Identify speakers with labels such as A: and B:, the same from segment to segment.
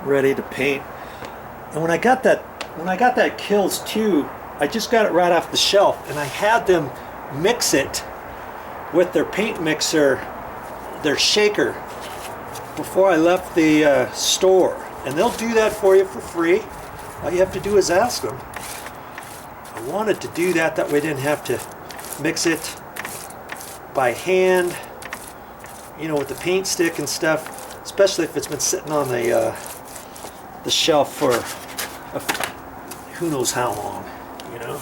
A: ready to paint. And when I got that Kills 2, I just got it right off the shelf, and I had them mix it with their paint mixer, their shaker, before I left the store. And they'll do that for you for free. All you have to do is ask them. I wanted to do that way I didn't have to mix it by hand, you know, with the paint stick and stuff, especially if it's been sitting on the shelf for who knows how long, you know.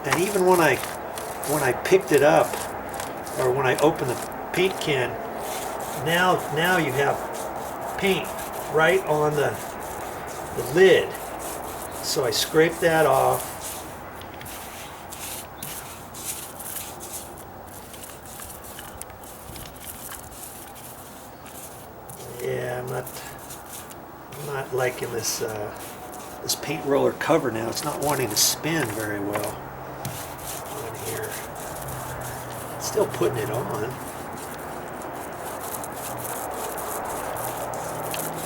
A: And even when I picked it up, or when I opened the paint can, now you have paint right on the lid. So I scraped that off. Yeah, I'm not liking this this paint roller cover now. It's not wanting to spin very well on here. Still putting it on.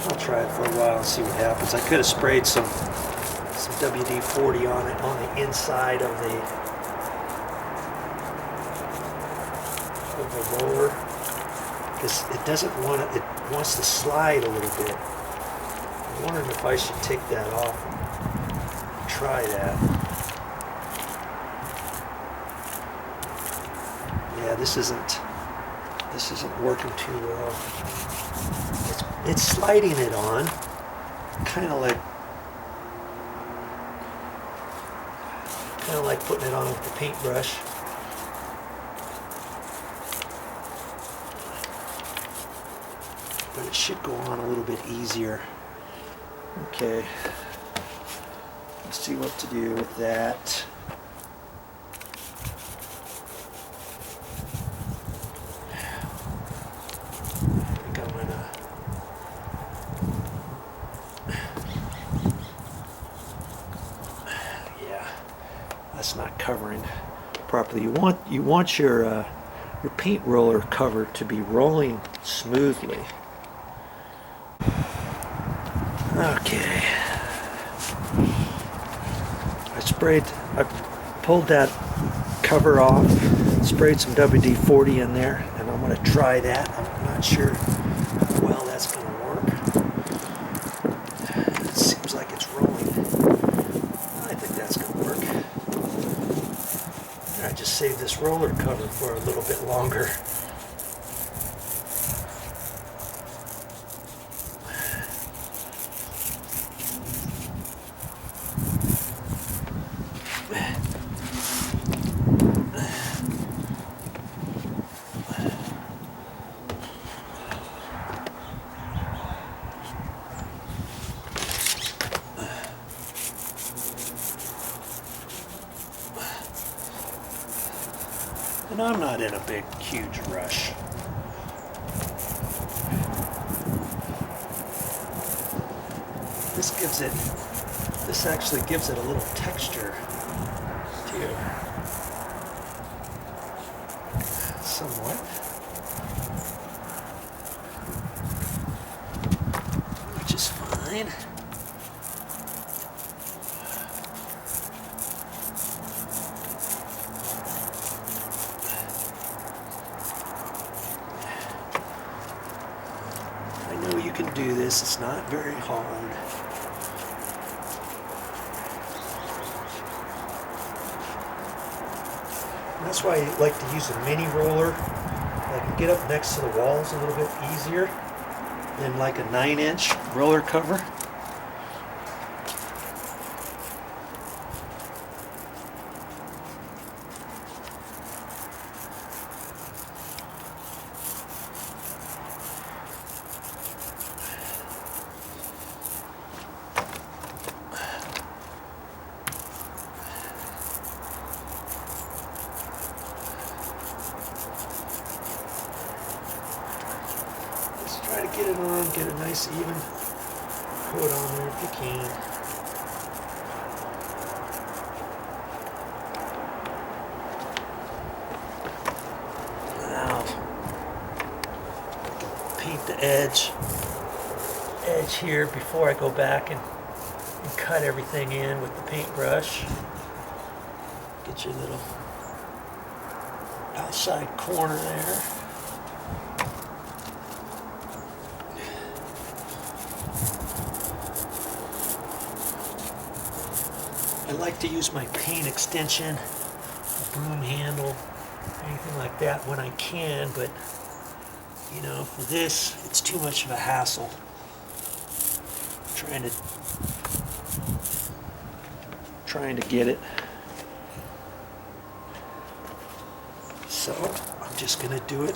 A: I'll try it for a while and see what happens. I could have sprayed some WD-40 on it on the inside of the roller, because it doesn't want it. It wants to slide a little bit. I'm wondering if I should take that off and try that. Yeah, this isn't working too well. It's sliding it on, kind of like putting it on with the paintbrush. But it should go on a little bit easier. Okay, let's see what to do with that. That's not covering properly. You want your paint roller cover to be rolling smoothly. Okay. I pulled that cover off, sprayed some WD-40 in there, and I'm going to try that. I'm not sure how well that's going to work. It seems like it's rolling. I think that's going to work. I just saved this roller cover for a little bit longer. And I'm not in a big, huge rush. This actually gives it a little texture too. Somewhat. Which is fine. You can do this. It's not very hard. And that's why I like to use a mini roller. I can get up next to the walls a little bit easier than like a 9-inch roller cover. Try to get it on, get a nice even coat on there if you can. the edge here before I go back and cut everything in with the paintbrush. Get your little outside corner there. I like to use my paint extension, a broom handle, anything like that when I can, but you know, for this, it's too much of a hassle. Trying to get it. So I'm just gonna do it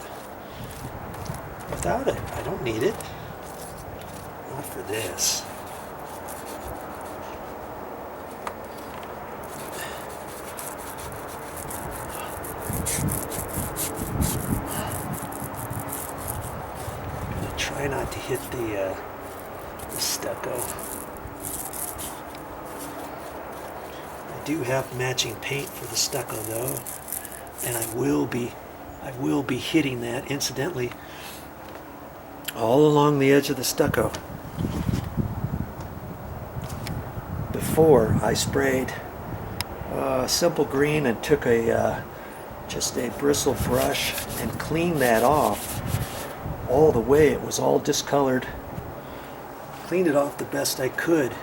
A: without it. I don't need it. Not for this. I'm gonna try not to hit the stucco. I do have matching paint for the stucco though, and I will be hitting that incidentally all along the edge of the stucco. Before I sprayed simple green and took just a bristle brush and cleaned that off all the way. It was all discolored. Cleaned it off the best I could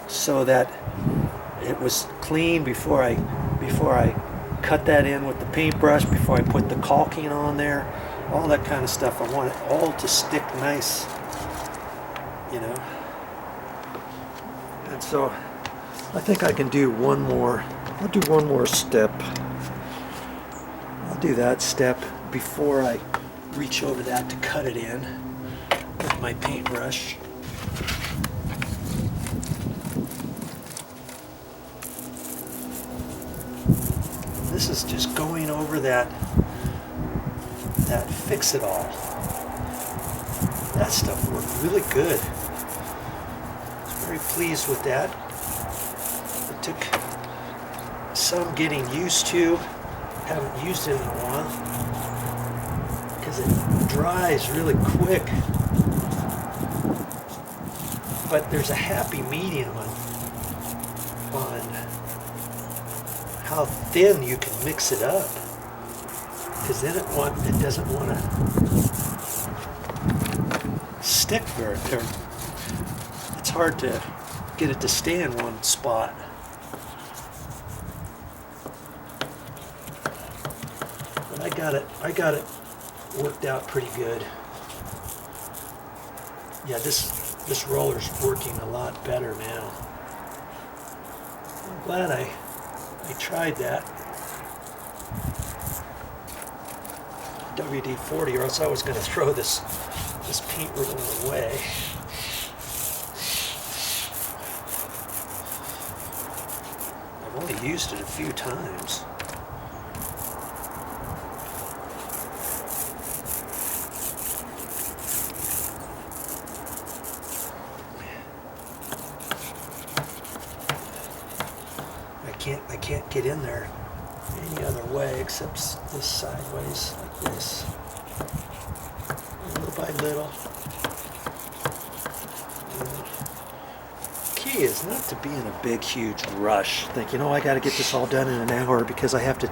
A: so that it was clean before I cut that in with the paintbrush, before I put the caulking on there, all that kind of stuff. I want it all to stick nice, you know. And so I think I can do one more. I'll do one more step. I'll do that step before I reach over that to cut it in with my paintbrush. This is just going over that fix-it-all. That stuff worked really good. I was very pleased with that. It took some getting used to. Haven't used it in a while because it dries really quick. But there's a happy medium on how thin you can mix it up, because then it doesn't want to stick very. It's hard to get it to stay in one spot. But I got it worked out pretty good. Yeah, this roller's working a lot better now. I'm glad I tried that WD-40, or else I was going to throw this paint roller away. I've only used it a few times. I can't get in there any other way except this sideways, like this. Little by little. The key is not to be in a big, huge rush. Think, you know, I got to get this all done in an hour because I have to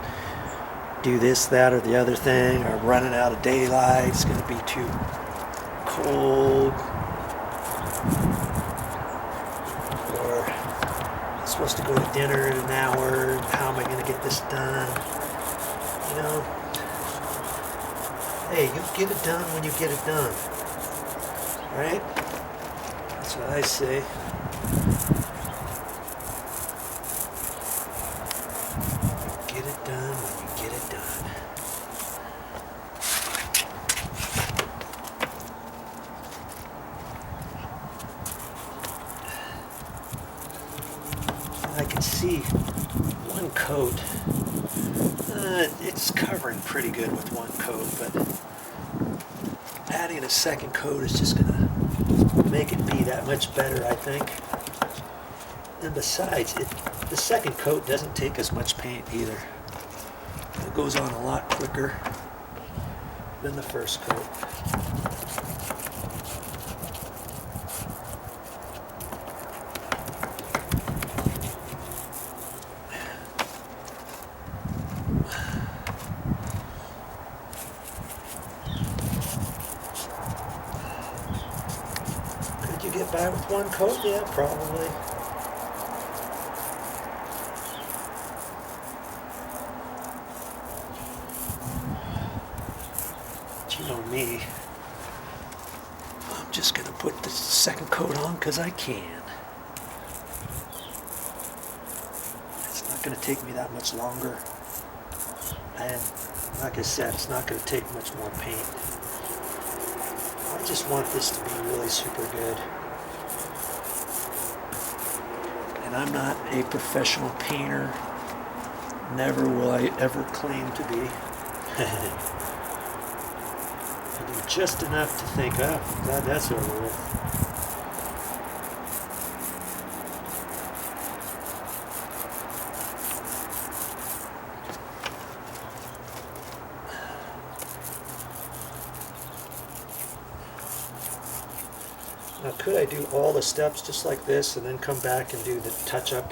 A: do this, that, or the other thing, or I'm running out of daylight. It's going to be too cold. Supposed to go to dinner in an hour. How am I going to get this done? You know, hey, you get it done when you get it done, right? That's what I say. Get it done when you get it done. I can see one coat. It's covering pretty good with one coat, but adding a second coat is just going to make it be that much better, I think. And besides, the second coat doesn't take as much paint either. It goes on a lot quicker. than the first coat. Could you get by with one coat? Yeah, probably. You know me, I'm just going to put the second coat on because I can. It's not going to take me that much longer. And like I said, it's not going to take much more paint. I just want this to be really super good. And I'm not a professional painter. Never will I ever claim to be. Just enough to think, oh, glad that's over with. Now, could I do all the steps just like this and then come back and do the touch-up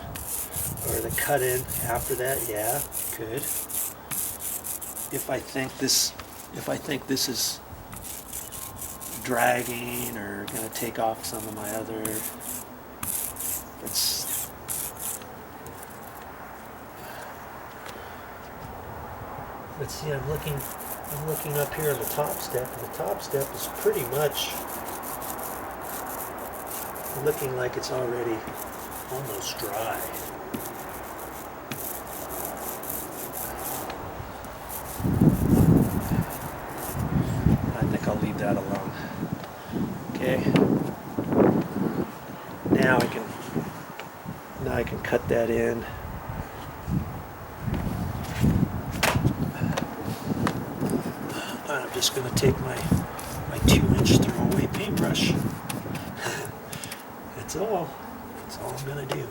A: or the cut-in after that? Yeah, could. If I think this is dragging or going to take off some of my other, let's see, I'm looking up here on the top step, and the top step is pretty much looking like it's already almost dry. I think I'll leave that alone. Okay. Now I can cut that in. I'm just going to take my 2-inch throwaway paintbrush. That's all I'm going to do.